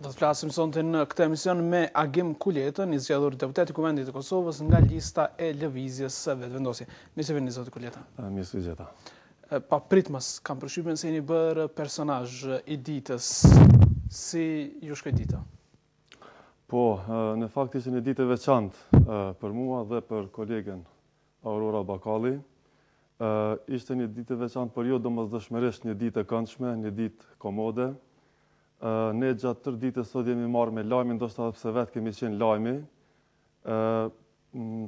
Do të flasim sonte në këtë emision me Agim Kuletën, i zgjedhur deputet i Kuvendit të Kosovës nga lista e lëvizjes së vetëvendosje. Mirë se vini zoti Kuleta. Mirë se gjeta. Pa pritmas, kam përshtypjen se jeni bërë personazh i ditës. Si ju shkoi dita? Po, në fakt ishte një ditë e veçantë për mua dhe për kolegen Aurora Bakalli. Ishte një ditë e veçantë për jo domosdoshmërisht një ditë e këndshme, një ditë komode. Ne gjatë tërë ditës sot jemi marrë me lajmi, ndoshta pse vetë kemi qenë lajmi.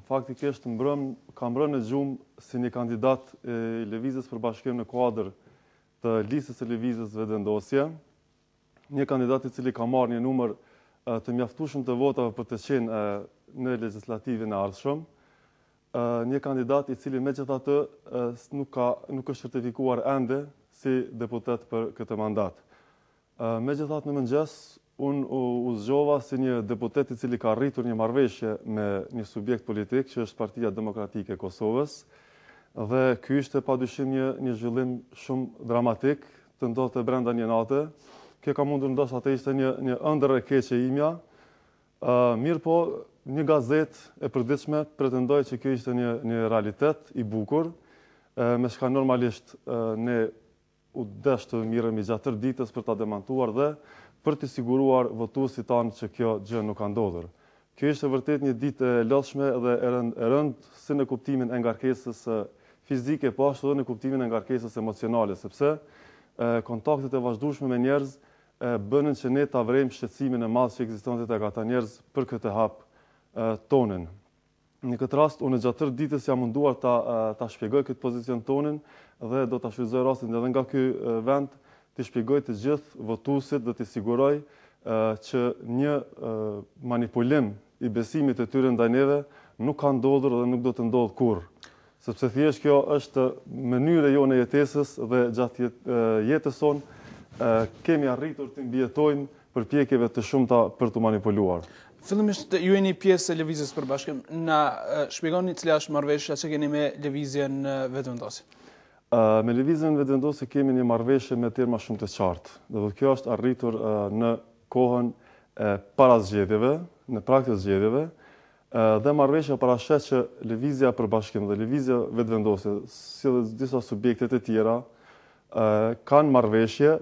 Faktikisht kam mbrëmë në gjumë si një kandidat i lëvizjes për bashkim në kuadër të listës së lëvizjes vetëvendosje. Një kandidat i cili ka marrë një numër të mjaftueshëm të votave për të qenë në legislativën e ardhshëm. Një kandidat i cili megjithatë nuk është certifikuar ende si deputet për këtë mandat. Megjithatë në mëngjes, unë u zgjova si një deputet i cili ka rritur një marrëveshje me një subjekt politik, që është Partia Demokratike e Kosovës, dhe ky ishte padyshim një zhvillim shumë dramatik, të ndodhte brenda një nate. Kjo ka mundur ndoshta të ishte një ëndër e keqe imja. Mirë po, një gazetë e përditshme pretendoi që kjo ishte një realitet i bukur, me shka normalisht ne u desh të mirëm i gjatë tërë ditës për ta demantuar dhe për të siguruar votuesit tanë që kjo gjë nuk ka ndodhur. Kjo ishte vërtet një ditë e lodhshme dhe e rëndë si në kuptimin e ngarkesës fizike, po ashtu edhe në kuptimin e ngarkesës emocionale, sepse kontaktet e vazhdueshme me njerëz bënën që ne ta vrejmë shqetësimin e madh që ekzistonte tek ata njerëz për këtë hap tonën. Në këtë rast, unë gjatë tërë ditës jam munduar ta shpjegoj këtë pozicion tonin dhe do ta shfrytëzoj rastin edhe nga ky vend të shpjegoj të gjithë votuesit dhe të siguroj që një manipulim i besimit të tyre ndaj neve nuk ka ndodhur dhe nuk do të ndodhë kurrë. Sepse thjesht kjo është mënyra jone e jetesës dhe gjatë jetës sonë kemi arritur të mbijetojmë përpjekjeve të shumta për të manipuluar. Fillimisht ju jeni pjesë e lëvizjes për bashkim. Na shpjegoni cila është marrëveshja që keni me lëvizjen vetëvendosje. Me lëvizjen vetëvendosje kemi një marrëveshje me terma shumë të qartë. Dhe kjo është arritur në kohën para zgjedhjeve, në praktikë të zgjedhjeve, dhe marrëveshja parashet që lëvizja për bashkim dhe lëvizja vetëvendosje, si dhe disa subjekte të tjera, kanë marrëveshje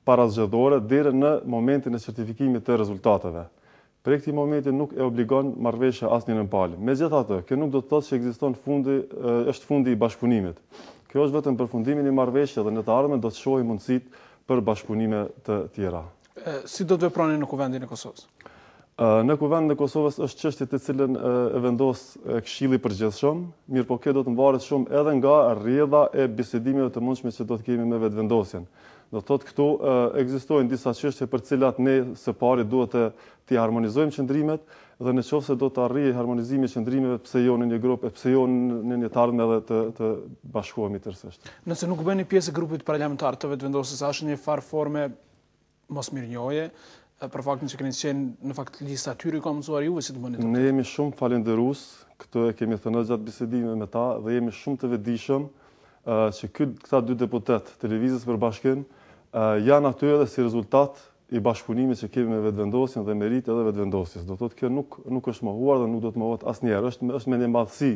parazgjedhore deri në momentin e certifikimit të rezultateve. Për këtij momenti nuk e obligon marrëveshja asnjë në palë. Megjithatë, kjo nuk do të thotë që ekziston është fundi i bashkëpunimit. Kjo është vetëm përfundimi i marrëveshjes dhe në të ardhmen do të shohim mundësitë për bashkëpunime të tjera. Si do të veproni në Kuvendin e Kosovës? Në Kuvendin e Kosovës është çështje të cilën e vendos Këshilli i Përgjithshëm, mirë po kjo do të mvaret shumë edhe nga rrjedha e bisedimeve të mundshme që do të kemi me vetëvendosjen. Do të thotë këtu ekzistojnë disa çështje për cilat ne së pari duhet të harmonizojmë qëndrimet dhe nëse do të arrijë harmonizimi i qëndrimeve, pse jo në një grup, pse jo në një të ardhmen edhe të bashkohemi tërësisht. Nëse nuk bëni pjesë e grupit parlamentar të vetëvendosjes, është një farë forme mosmirënjohje për faktin që keni qenë në fakt lista atyre ka mësuar juve si të bëni. Ne jemi shumë falënderues, këtë e kemi thënë gjatë bisedimeve me ta dhe jemi shumë të vetëdijshëm që këta dy deputet të lëvizjes për bashkim janë aty edhe si rezultat i bashkëpunimit që kemi me vetëvendosjen dhe merit edhe vetëvendosjes. Do thotë kjo nuk është mohuar dhe nuk do të mohohet asnjëherë. Është me një madhësi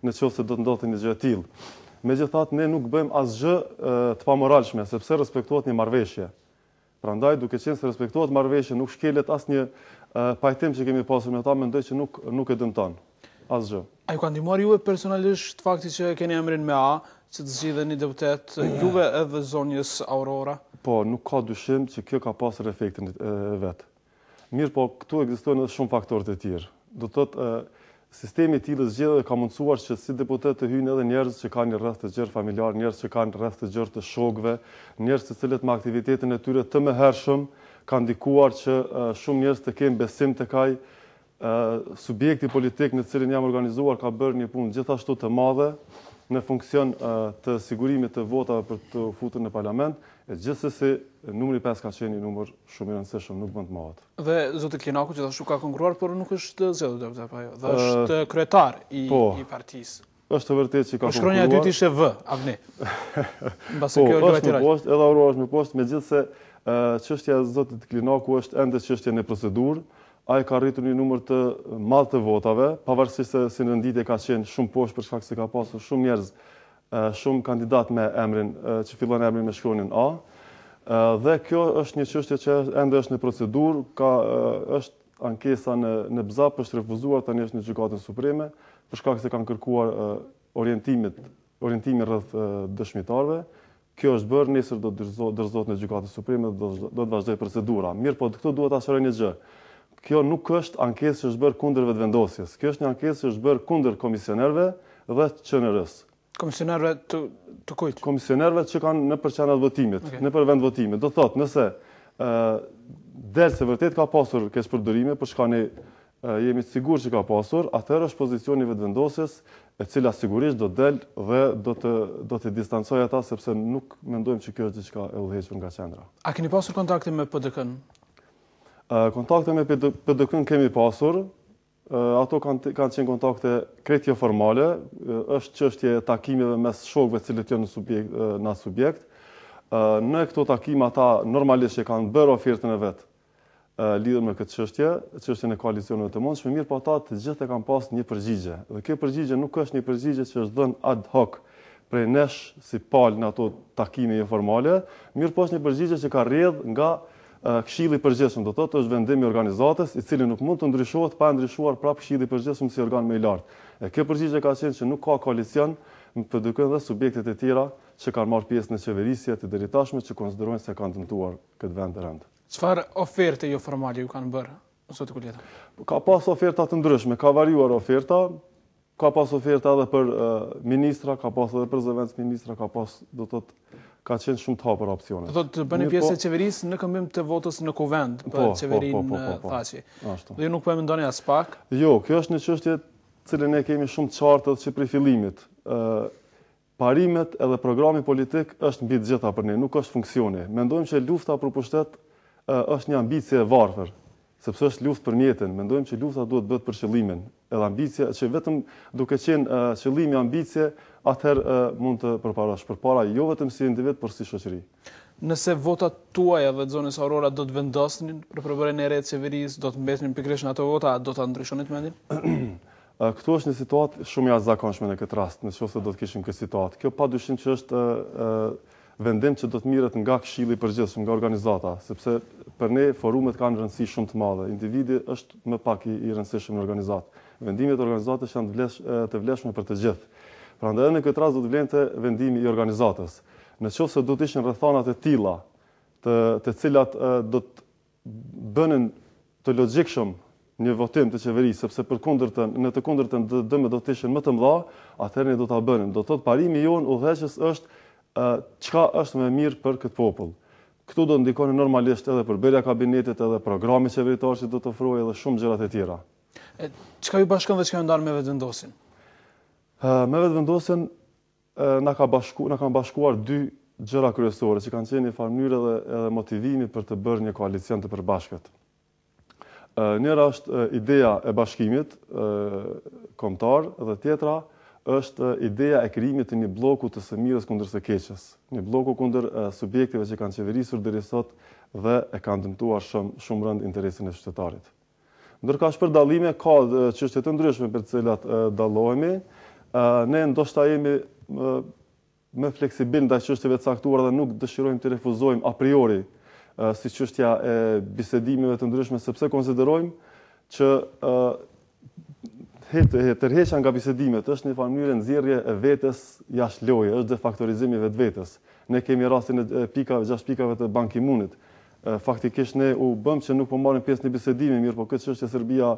nëse do të ndodhte një gjë e tillë. Megjithatë ne nuk bëjmë asgjë të pamoralshme sepse respektohet një marrëveshje. Prandaj duke qenë se respektohet marrëveshja, nuk shkelet asnjë pajtim që kemi pasur me ta, mendoj që nuk e dëmton asgjë. A ju ka ndihmuar juve personalisht fakti që keni emrin me A, që të zgjidheni deputet juve edhe zonjës Aurora? Po, nuk ka dyshim që kjo ka pasur efektin e vet. Mirë po, këtu ekzistojnë edhe shumë faktorë të tjerë. Do të thotë sistemi i tillë zgjedhjeve ka mundësuar që si deputet të hyjnë edhe njerëz që kanë një rreth të gjerë familjar, njerëz që kanë rreth të gjerë të shokëve, njerëz të cilët me aktivitetin e tyre të mëhershëm kanë ndikuar që shumë njerëz të kenë besim tek ai subjekti politik në cilin jam organizuar ka bërë një punë gjithashtu të madhe në funksion të sigurimit të votave për të futur në parlament, e gjithsesi numri 5 ka qenë një numër shumë i rëndësishëm, nuk mund të mohohet. Dhe zoti Klinaku gjithashtu ka konkuruar, por nuk është zgjedhur deputet apo jo, dhe është kryetar i partisë. është të vërtet që ka konkuluar. Shkronja e dytë ishte V, Agni. Po, është më poshtë, edhe Aurora është më poshtë, megjithse çështja e zotit Klinaku është ende çështje në procedurë. Ai ka rritur një numër të madh të votave, pavarësisht se si renditje ka qenë shumë poshtë për shkak se ka pasur shumë njerëz, shumë kandidat me emrin që fillon emrin me shkronjën A. Dhe kjo është një çështje që ende është në procedurë, është ankesa në BZAP, është refuzuar, tani është në Gjykatën Supreme, për shkak se kanë kërkuar orientimin rreth dëshmitarëve. Kjo është bërë, nesër do të dorëzohet në Gjykatën Supreme, do të vazhdojë procedura. Mirë, po këtu duhet ta shëroj një gjë. Kjo nuk është ankesë që është bërë kundër vetëvendosjes. Kjo është një ankesë që është bërë kundër komisionerëve dhe QNR-s. Komisionerëve të kujt? Komisionerëve që kanë në përqendrat votimit, në për vend votimit. Do thotë, nëse del se vërtet ka pasur keqpërdorime, për shkak ne jemi të sigurt që ka pasur, atëherë është pozicioni vetëvendosjes, e cila sigurisht do del dhe do të distancojë ata, sepse nuk mendojmë që kjo është diçka e udhëhequr nga qendra. A keni pasur kontakte me PDK-n? Kontakte me PDK-n kemi pasur. Ato kanë qenë kontakte krejt jo formale, është çështje e takimeve mes shokëve të cilët janë në subjekt. Në këto takime ata normalisht që kanë bërë ofertën e vet lidhur me këtë çështjen e koalicioneve të mundshme, mirë po ata të gjithë kanë pas një përgjigje. Dhe kjo përgjigje nuk është një përgjigje që është dhënë ad hoc prej nesh si palë në ato takime jo formale, mirë po është një përgjigje që ka rrjedh nga Këshilli i Përgjithshëm, do thotë është vendim i organizatës, i cili nuk mund të ndryshohet pa ndryshuar prapë Këshilli i Përgjithshëm si organ më i lartë. Kjo përgjigje ka qenë që nuk ka koalicion me PDK dhe subjektet e tjera që kanë marrë pjesë në qeverisje të deritashme që konsiderojnë se kanë dëmtuar këtë vend të rënd. Çfarë oferte jo formale ju kanë bërë, zoti Kuleta? Ka pas oferta të ndryshme, ka variuar oferta, ka pas oferta edhe për ministra, ka pas edhe për zëvendës ministra, ka qenë shumë të hapur opsione. Do të bëni pjesë e qeverisë në këmbim të votës në kuvend për qeverinë Thaçi. Dhe ju nuk po e mendoni as pak? Jo, kjo është një çështje cilën ne kemi shumë të qartë edhe që prej fillimit. Parimet edhe programi politik është mbi të gjitha për ne, nuk është funksioni. Mendojmë që lufta për pushtet është një ambicie e varfër, sepse është luftë për mjetin. Mendojmë që lufta duhet bëhet për qëllimin, edhe ambicia që vetëm duke qenë qëllimi ambicie, atëherë mund të përparash përpara jo vetëm si individ, por si shoqëri. Nëse votat tuaja dhe zonës Aurora do të vendosnin për përbërjen e re të qeverisë, do të mbetnin pikërisht në ato vota, do ta ndryshonit mendin? Këtu është një situatë shumë e jashtëzakonshme në këtë rast, nëse do të kishim këtë situatë. Kjo padyshim që është vendim që do të mirret nga Këshilli i Përgjithshëm, nga organizata, sepse për ne forumet kanë rëndësi shumë të madhe. Individi është më pak i rëndësishëm në organizatë. Vendimet e organizatës janë të vlefshme për të gjithë. Prandaj në këtë rast do të vlente vendimi i organizatës. Nëse do të ishin rrethanat e tilla, të cilat do të bënin të logjikshëm një votim të qeverisë, sepse në të kundërtën dëmet do të ishin më të mëdha, atëherë ne do ta bënim. Do thotë parimi jon udhëheqës është çka është më mirë për këtë popull. Këtu do ndikoni normalisht edhe përbërja e kabinetit, edhe programi qeveritar që do të ofrojë edhe shumë gjëra të tjera. Çka ju bashkon dhe çka ju ndal me vetëvendosin? Me vetëvendosjen na kanë bashkuar dy gjëra kryesore që kanë qenë një farë mënyrë edhe motivimi për të bërë një koalicion të përbashkët. Njëra është ideja e bashkimit kombëtar dhe tjetra është ideja e krijimit të një bloku të së mirës kundër së keqes, një bloku kundër subjekteve që kanë qeverisur deri sot dhe e kanë dëmtuar shumë rënd interesin e qytetarit. Ndërkaq për dallime ka çështje të ndryshme për të cilat dallohemi. Ne ndoshta jemi më fleksibil ndaj çështjeve të caktuara dhe nuk dëshirojmë të refuzojmë a priori si çështja e bisedimeve të ndryshme, sepse konsiderojmë që tërheqja nga bisedimet është një mënyrë nxjerrje e vetes jashtë loje, është defaktorizimi i vetvetes. Ne kemi rastin e 6 pikave të Ban Ki-moonit. Faktikisht ne u bëm që nuk po marrim pjesë në bisedime, mirë, po këtë çështje Serbia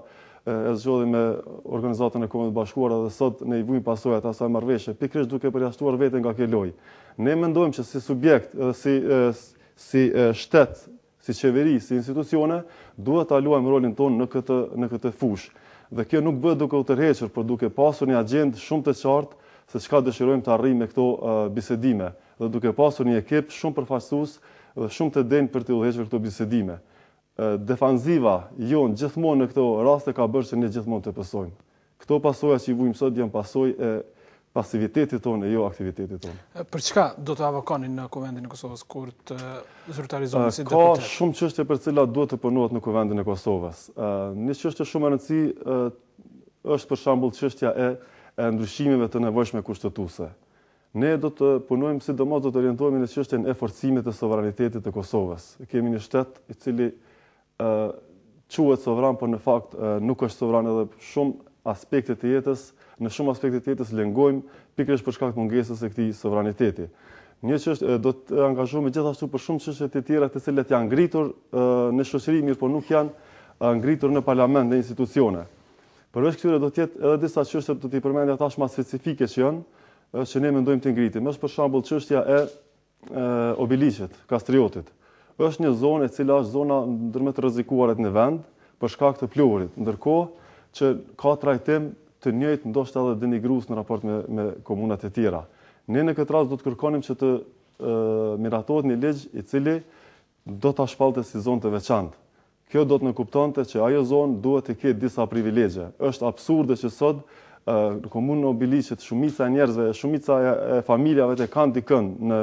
e zgjodhi me Organizatën e Kombeve të Bashkuara dhe sot ne i vujmë pasojat asaj marrëveshje, pikërisht duke përjashtuar veten nga kjo lojë. Ne mendojmë që si subjekt, si shtet, si qeveri, si institucione, duhet ta luajmë rolin tonë në këtë fushë. Dhe kjo nuk bëhet duke u tërhequr, por duke pasur një agjendë shumë të qartë se çka dëshirojmë të arrijmë me këto bisedime, dhe duke pasur një ekip shumë përfaqësues dhe shumë të denjë për të udhëhequr këto bisedime. Defanziva jonë gjithmonë në këto raste ka bërë që ne gjithmonë të pësojmë. Këto pasoja që i vujmë sot janë pasojë e pasivitetit tonë e jo aktivitetit tonë. Për çka do të avokoni në Kuvendin e Kosovës kur të zyrtarizoni si Ka deputet? shumë çështje për cilat duhet të punohet në Kuvendin e Kosovës. Një çështje shumë e rëndësishme është për shembull çështja e ndryshimeve të nevojshme kushtetuese. Ne do të punojmë sidomos do të orientohemi në çështjen e forcimit të sovranitetit të Kosovës. Kemi një shtet i cili quhet sovran, por në fakt nuk është sovran edhe shumë aspekte të jetës, në shumë aspekte të jetës lëngojmë pikërisht për shkak të mungesës së këtij sovraniteti. Një çështje do të angazhohemi gjithashtu për shumë çështje të tjera të cilat janë ngritur në shoqëri, mirë por nuk janë ngritur në parlament dhe institucione. Përveç këtyre do të jetë edhe disa çështje do t'i përmendja tash më specifike që janë, që ne mendojmë të ngritim. Është për shembull çështja e Obiliqit, Kastriotit. Është një zonë e cila është zona ndër më të rrezikuara në vend për shkak të pluhurit, ndërkohë që ka trajtim të njëjtë ndoshta edhe denigrues në raport me komunat e tjera. Ne në këtë rast do të kërkonim që të miratohet një ligj i cili do ta shpallte si zonë të veçantë. Kjo do të nënkuptonte që ajo zonë duhet të ketë disa privilegje. Është absurde që sot në komunën e Obiliqit shumica e njerëzve, shumica e familjave të kanë dikën në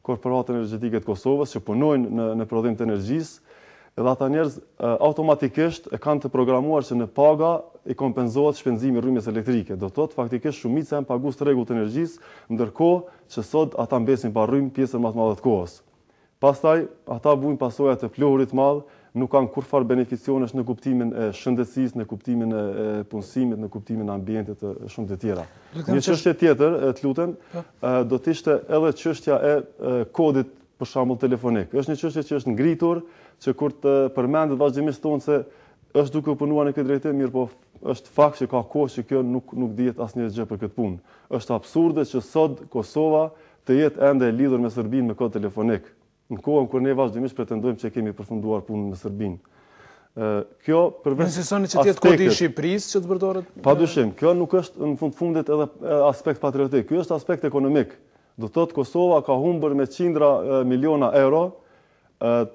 korporatën energjetike të Kosovës që punojnë në prodhim të energjisë, edhe ata njerëz automatikisht e kanë të programuar që në paga i kompenzohet shpenzimi i rrymjes elektrike. Do thotë faktikisht shumica janë pagues të rregullt të energjisë, ndërkohë që sot ata mbesin pa rrymë pjesën më të madhe të kohës. Pastaj ata vujnë pasojat e pluhurit të madh, nuk kanë kurfar beneficionesh në kuptimin e shëndetësisë, në kuptimin e punësimit, në kuptimin e ambientit e shumë të tjera. Një çështje tjetër, të lutem, do të ishte edhe çështja e kodit për shembull telefonik. Është një çështje që është ngritur, që kur të përmendet vazhdimisht thonë se është duke u punuar në këtë drejtim, mirë po është fakt që ka kohë që kjo nuk dihet asnjë gjë për këtë punë. Është absurde që sot Kosova të jetë ende e lidhur me Serbinë me kod telefonik, në kohën kur ne vazhdimisht pretendojmë që kemi përfunduar punën me Serbinë. Kjo përveç insistoni që të jetë kodi i Shqipërisë që të përdoret? Padyshim, kjo nuk është në fundit edhe aspekt patriotik, ky është aspekt ekonomik. Do thotë Kosova ka humbur me qindra miliona euro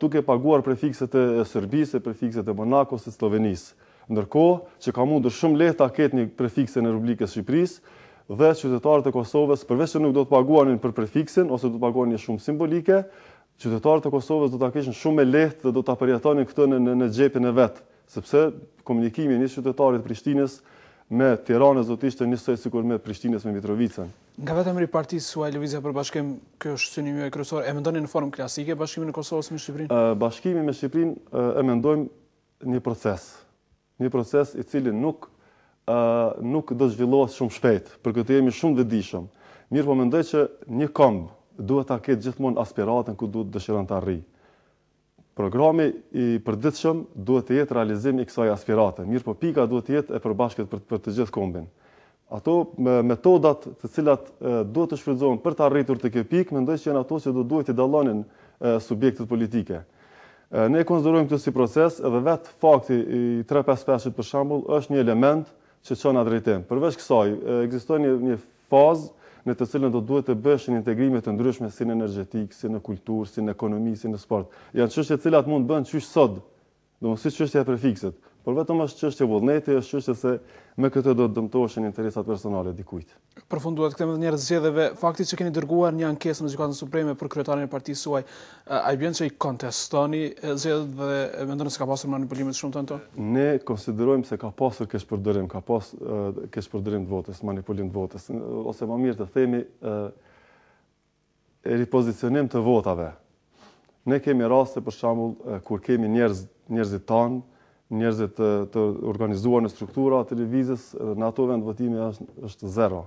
duke paguar prefikset e Serbisë, prefikset e Monakos, e Slovenisë. Ndërkohë që ka mundur shumë lehtë ta ketë një prefikse në Republikën e Shqipërisë dhe qytetarët e Kosovës përveç se nuk do të paguanin për prefiksin ose do të paguanin një shumë simbolike, qytetarët e Kosovës do ta kishin shumë me lehtë dhe do ta përjetonin këtë në xhepin e vet, sepse komunikimi i një qytetarit të Prishtinës me Tiranën do të ishte njësoj sikur me Prishtinës me Mitrovicën. Nga vetëm ri partisë suaj Lëvizja për Bashkim, kjo është synimi juaj kryesor. E mendoni në formë klasike bashkimin e Kosovës me Shqipërinë? Bashkimi me Shqipërinë e mendojmë një proces i cili nuk do të zhvillohet shumë shpejt, për këtë jemi shumë vetëdijshëm. Mirë po mendoj që një këmbë duhet ta ketë gjithmonë aspiratën ku duhet dëshiron të arrijë. Programi i përditshëm duhet të jetë realizim i kësaj aspirate. Mirë po pika duhet të jetë e përbashkët për të gjithë kombin. Ato metodat të cilat duhet të shfrytëzohen për të arritur të kjo pikë, mendoj që janë ato që duhet të dallonin subjektet politike. Ne konsiderojmë këtë si proces, edhe vetë fakti i 355 për shembull është një element që çon në drejtim. Përveç kësaj, ekziston një fazë në të cilën do duhet të bëhen integrime të ndryshme si në energjetik, si në kulturë, si në ekonomi, si në sport. Janë çështje të cilat mund bëhen çysh sot, domosht si çështja e prefiksit, por vetëm është çështje vullneti, është çështje se me këtë do të dëmtoheshin interesat personale dikujt. Përfunduat këtë njerëz zgjedhjeve, fakti që keni dërguar një ankesë në Gjykatën Supreme për kryetarin e partisë suaj, ai bën se i kontestoni zgjedhjet dhe mendoni se ka pasur manipulime të shumta në to? Ne konsiderojmë se ka pasur keqpërdorim, ka pas keqpërdorim të votës, manipulim të votës, ose më mirë të themi ripozicionim të votave. Ne kemi raste për shembull kur kemi njerëzit tanë, njerëzit të organizuar në struktura televizës, në ato vend votimi është zero.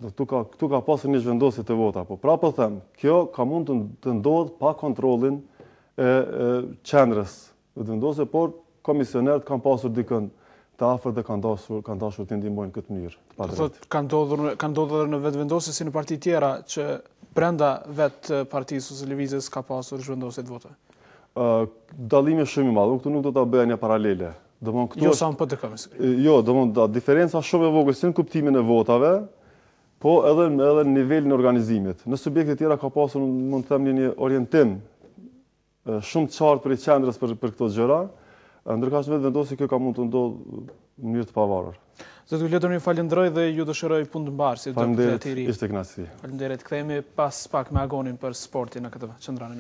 Këtu ka pasur një zhvendosje të vota, po prapë them, kjo ka mund të ndodhë pa kontrollin e qendrës të vendosje, por komisionerët kanë pasur dikën të afërt dhe kanë dashur të ndihmojnë këtë mënyrë. Ka ndodhur në vetvendosje si në parti tjera që brenda vetë partisë ose lëvizjes ka pasur zhvendosje të votave? Dallimi është shumë i madh, këtu nuk do ta bëja një paralele. Jo sa më PDK. Jo, diferenca shumë e vogël si në kuptimin e votave, po edhe në nivelin e organizimit. Në subjekte tjera ka pasur, mund të them, një orientim shumë të qartë për qendrës për këto gjëra, Ndërkaq vetë vendosi kjo ka mund të ndodhë në mënyrë të pavarur. Zoti Vletor, ju falenderoj dhe ju dëshiroj punë të mbarë si deputeti i ri. Ishte kënaqësi. Faleminderit. Kthehemi pas pak me Agonin për sportin në këtë qendrën.